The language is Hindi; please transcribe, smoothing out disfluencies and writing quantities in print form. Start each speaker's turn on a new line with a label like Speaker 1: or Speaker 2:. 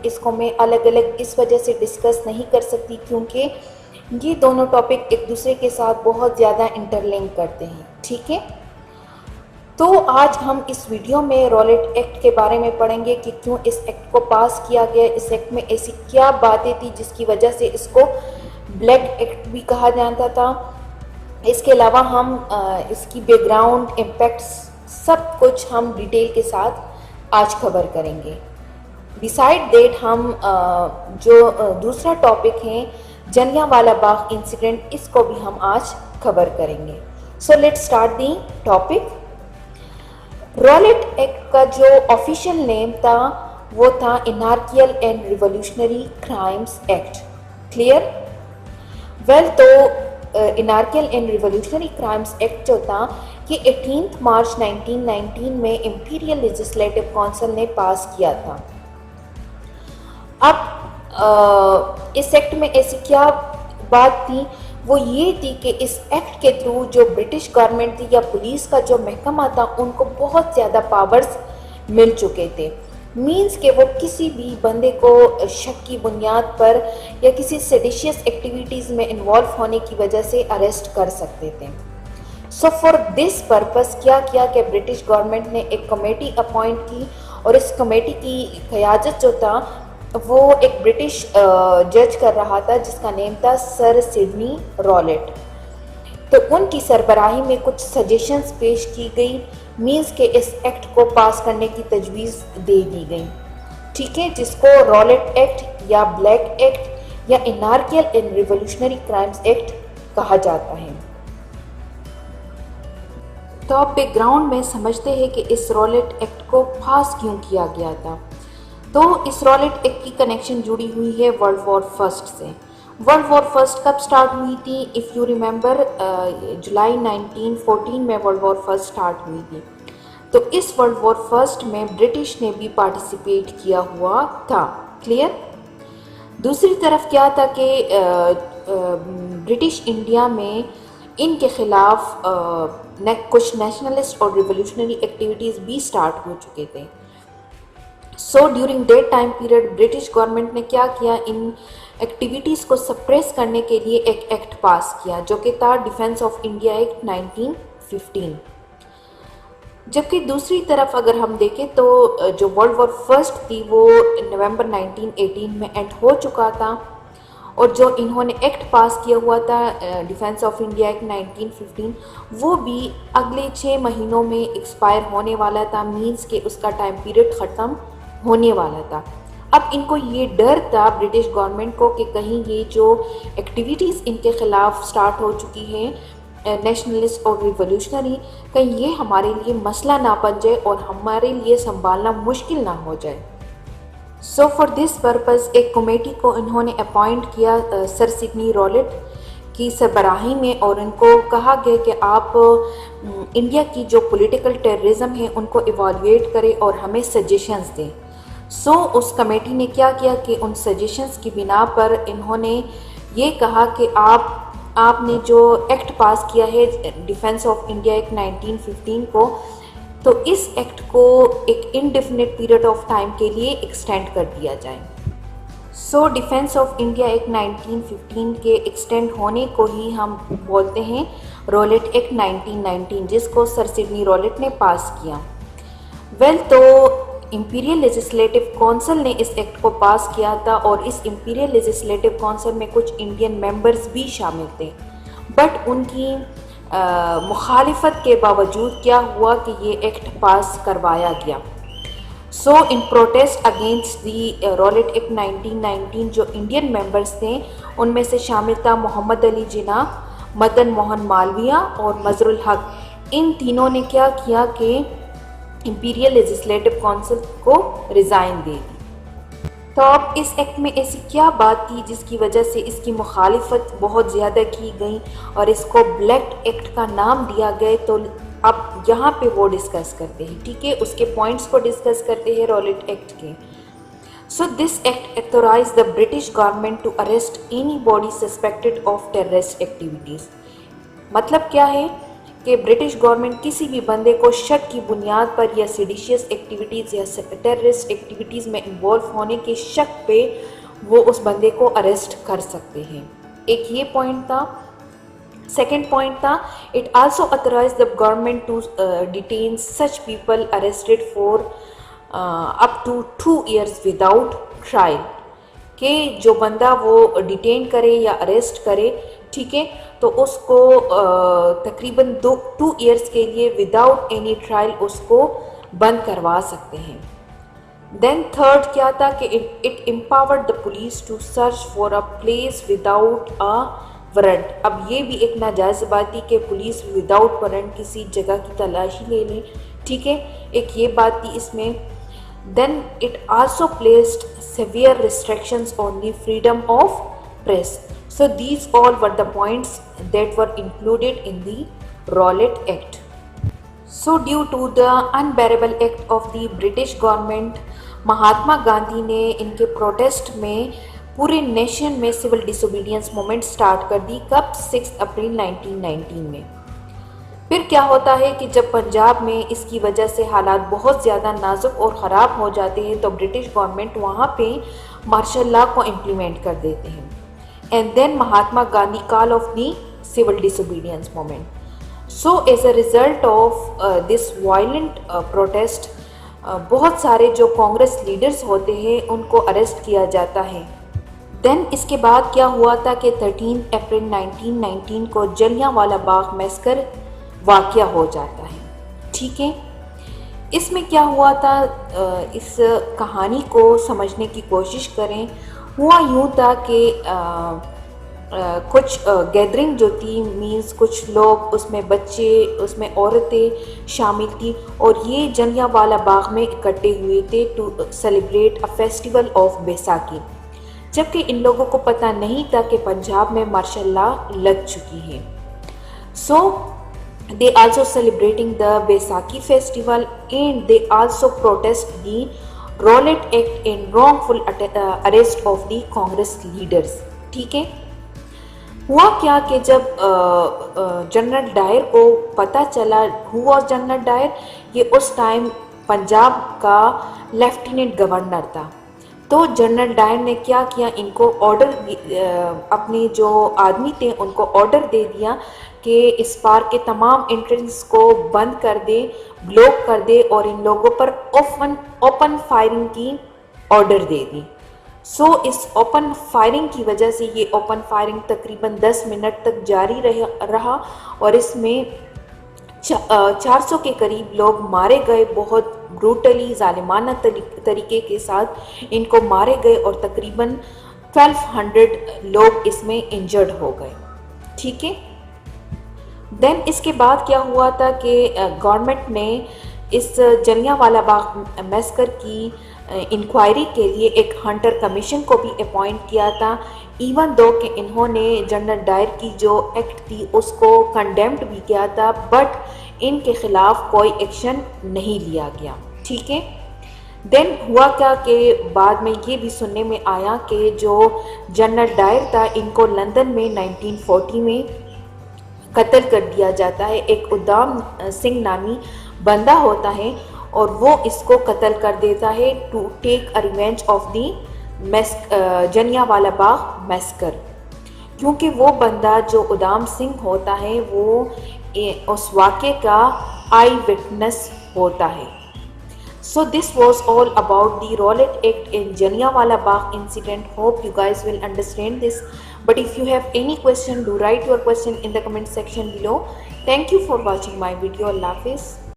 Speaker 1: इसको मैं अलग अलग इस वजह से डिस्कस नहीं कर सकती क्योंकि ये दोनों टॉपिक एक दूसरे के साथ बहुत ज़्यादा इंटरलिंक करते हैं। ठीक है, तो आज हम इस वीडियो में रॉलेट एक्ट के बारे में पढ़ेंगे कि क्यों इस एक्ट को पास किया गया, इस एक्ट में ऐसी क्या बातें थी जिसकी वजह से इसको ब्लैक एक्ट भी कहा जाता था। इसके अलावा हम इसकी बैकग्राउंड, इम्पैक्ट्स, सब कुछ हम डिटेल के साथ आज कवर करेंगे। बिसाइड दैट हम जो दूसरा टॉपिक है जलियांवाला बाग इंसिडेंट, इसको भी हम आज कवर करेंगे। So let's start the topic. Rowlatt act का जो ऑफिशियल नेम था वो था anarchical and revolutionary crimes act. Clear? Well, तो anarchical and revolutionary crimes act जो था ये 18 मार्च 1919 में इंपीरियल लेजिस्लेटिव काउंसिल ने पास किया था। अब इस एक्ट में ऐसी क्या बात थी, वो ये थी कि इस एक्ट के थ्रू जो ब्रिटिश गवर्नमेंट थी या पुलिस का जो महकमा था उनको बहुत ज़्यादा पावर्स मिल चुके थे। मींस कि वो किसी भी बंदे को शक की बुनियाद पर या किसी सेडिशियस एक्टिविटीज़ में इन्वॉल्व होने की वजह से अरेस्ट कर सकते थे। सो फॉर दिस पर्पस क्या किया कि ब्रिटिश गवर्नमेंट ने एक कमेटी अपॉइंट की और इस कमेटी की क़यादत जो था वो एक ब्रिटिश जज कर रहा था जिसका नेम था सर सिडनी रॉलेट। तो उनकी सरबराही में कुछ सजेशंस पेश की गई, मींस के इस एक्ट को पास करने की तजवीज़ दे दी गई। ठीक है, जिसको रॉलेट एक्ट या ब्लैक एक्ट या एनार्कियल एंड रिवोल्यूशनरी क्राइम्स एक्ट कहा जाता है। तो आप बैकग्राउंड में समझते हैं कि इस रॉलेट एक्ट को पास क्यों किया गया था। तो इस रॉलेट एक्ट की कनेक्शन जुड़ी हुई है वर्ल्ड वॉर फर्स्ट से। वर्ल्ड वॉर फर्स्ट कब स्टार्ट हुई थी? इफ़ यू रिमेंबर, जुलाई 1914 में वर्ल्ड वॉर फर्स्ट स्टार्ट हुई थी। तो इस वर्ल्ड वॉर फर्स्ट में ब्रिटिश ने भी पार्टिसिपेट किया हुआ था। क्लियर? दूसरी तरफ क्या था कि ब्रिटिश इंडिया में इनके खिलाफ कुछ नेशनलिस्ट और रिवोल्यूशनरी एक्टिविटीज़ भी स्टार्ट हो चुके थे। So during that time period British government ने क्या किया, इन एक्टिविटीज़ को सप्रेस करने के लिए एक एक्ट पास किया जो कि था डिफेंस ऑफ इंडिया एक्ट 1915। जबकि दूसरी तरफ अगर हम देखें तो जो वर्ल्ड वॉर फर्स्ट थी वो नवंबर 1918 में एंड हो चुका था और जो इन्होंने एक्ट पास किया हुआ था डिफेंस ऑफ इंडिया एक्ट 1915 वो भी अगले 6 महीनों में एक्सपायर होने वाला था। मींस के उसका टाइम पीरियड ख़त्म होने वाला था। अब इनको ये डर था ब्रिटिश गवर्नमेंट को कि कहीं ये जो एक्टिविटीज़ इनके ख़िलाफ़ स्टार्ट हो चुकी हैं नेशनलिस्ट और रिवोल्यूशनरी, कहीं ये हमारे लिए मसला ना बन जाए और हमारे लिए संभालना मुश्किल ना हो जाए। सो फॉर दिस पर्पस एक कमेटी को इन्होंने अपॉइंट किया सर सिडनी रॉलेट की सरबराही में और इनको कहा गया कि आप इंडिया की जो पॉलिटिकल टेररिज्म है उनको इवैल्यूएट करें और हमें सजेशंस दें। सो उस कमेटी ने क्या किया कि उन सजेशंस की बिना पर इन्होंने ये कहा कि आपने जो एक्ट पास किया है डिफेंस ऑफ इंडिया एक्ट 1915 को, तो इस एक्ट को एक इनडेफिनिट पीरियड ऑफ टाइम के लिए एक्सटेंड कर दिया जाए। So defence of India act 1915 के एक्सटेंड होने को ही हम बोलते हैं रॉलेट एक्ट 1919 जिसको सर सिडनी रॉलेट ने पास किया। वेल, तो इंपीरियल लेजिस्लेटिव काउंसिल ने इस एक्ट को पास किया था और इस इंपीरियल लेजिस्लेटिव काउंसिल में कुछ इंडियन मेंबर्स भी शामिल थे, बट उनकी मुखालिफत के बावजूद क्या हुआ कि ये एक्ट पास करवाया गया। So in protest against the Rowlatt act 1919 जो इंडियन मेंबर्स थे उनमें से शामिल था मोहम्मद अली जिन्ना, मदन मोहन मालवीय और मजरुल हक। इन तीनों ने क्या किया कि इंपीरियल लेजिस्लेटिव काउंसिल को रिज़ाइन दे दी। तो अब इस एक्ट में ऐसी क्या बात थी जिसकी वजह से इसकी मुखालिफत बहुत ज़्यादा की गई और इसको ब्लैक एक्ट का नाम दिया गया। तो अब यहाँ पे वो डिस्कस करते हैं। ठीक है, उसके पॉइंट्स को डिस्कस करते हैं रॉलेट एक्ट के। So this act authorise the British government to arrest anybody suspected of terrorist activities. मतलब क्या है कि ब्रिटिश गवर्नमेंट किसी भी बंदे को शक की बुनियाद पर या सेडिशियस एक्टिविटीज़ या टेररिस्ट एक्टिविटीज़ में इन्वॉल्व होने के शक पे वो उस बंदे को अरेस्ट कर सकते हैं। एक ये पॉइंट था। सेकेंड पॉइंट था, it also authorise the government to detain such people arrested for up to 2 years without trial, कि जो बंदा वो डिटेन करे या अरेस्ट करे, ठीक है, तो उसको तकरीबन 2 years के लिए विदाउट एनी ट्रायल उसको बंद करवा सकते हैं। देन थर्ड क्या था कि it empowered the police to search for a place without a warrant. अब ये भी एक नाजायज़ बात थी कि पुलिस विदाउट वारंट किसी जगह की तलाशी ले लें, ठीक है, एक ये बात थी इसमें। Then it also placed severe restrictions on the freedom of press. So these all were the points that were included in the Rowlatt Act. So due to the unbearable act of the British government, Mahatma Gandhi ने इनके प्रोटेस्ट में पूरे नेशन में सिविल डिसोबीडियंस मूवमेंट स्टार्ट कर दी। कब? 6 अप्रैल 1919 में। फिर क्या होता है कि जब पंजाब में इसकी वजह से हालात बहुत ज़्यादा नाजुक और ख़राब हो जाते हैं तो ब्रिटिश गवर्नमेंट वहाँ पे मार्शल लॉ को इम्प्लीमेंट कर देते हैं। And then Mahatma Gandhi call of the civil disobedience movement. So as a result of this violent protest, बहुत सारे जो कांग्रेस लीडर्स होते हैं उनको अरेस्ट किया जाता है। देन इसके बाद क्या हुआ था कि 13 अप्रैल 1919 को जलियांवाला बाग मैसकर वाक़या हो जाता है, ठीक है। इसमें क्या हुआ था, इस कहानी को समझने की कोशिश करें। हुआ यूँ था कि कुछ गैदरिंग जो थी, मीन्स कुछ लोग, उसमें बच्चे, उसमें औरतें शामिल थी और ये जलियांवाला बाग में इकट्ठे हुए थे to celebrate a festival of Baisakhi, जबकि इन लोगों को पता नहीं था कि पंजाब में मार्शल लॉ लग चुकी है। सो they also celebrating the Baisakhi festival and they also protest the Rowlatt Act and wrongful arrest of the Congress leaders, ठीक है। हुआ क्या कि जब जनरल डायर को पता चला, हुआ जनरल डायर, ये उस टाइम पंजाब का लेफ्टिनेंट गवर्नर था। तो जनरल डायर ने क्या किया, इनको ऑर्डर, अपने जो आदमी थे उनको ऑर्डर दे दिया कि इस पार्क के तमाम एंट्रेंस को बंद कर दे, ब्लॉक कर दे और इन लोगों पर ओपन फायरिंग की ऑर्डर दे दी। सो इस ओपन फायरिंग की वजह से ये ओपन फायरिंग तकरीबन 10 मिनट तक जारी रहा और इसमें 400 के करीब लोग मारे गए। बहुत ब्रूटली, जालिमाना तरीके के साथ इनको मारे गए और तकरीबन 1200 लोग इसमें इंजर्ड हो गए, ठीक है। देन इसके बाद क्या हुआ था कि गवर्नमेंट ने इस जलियांवाला बाग मैसकर की इंक्वायरी के लिए एक हंटर कमीशन को भी अपॉइंट किया था, इवन दो कि इन्होंने जनरल डायर की जो एक्ट थी उसको कंडेम्ड भी किया था, बट इनके ख़िलाफ़ कोई एक्शन नहीं लिया गया, ठीक है। देन हुआ क्या कि बाद में ये भी सुनने में आया कि जो जनरल डायर था इनको लंदन में 1940 में कत्ल कर दिया जाता है। एक उदाम सिंह नामी बंदा होता है और वो इसको कत्ल कर देता है to take a revenge of the Jallianwala Bagh massacre, क्योंकि वो बंदा जो उदाम सिंह होता है वो उस वाक़े का आई विटनेस होता है। So this was all about the Rowlatt Act and Jallianwala Bagh incident. Hope you guys will understand this. But if you have any question, do write your question in the comment section below. Thank you for watching my video. Allah Hafiz.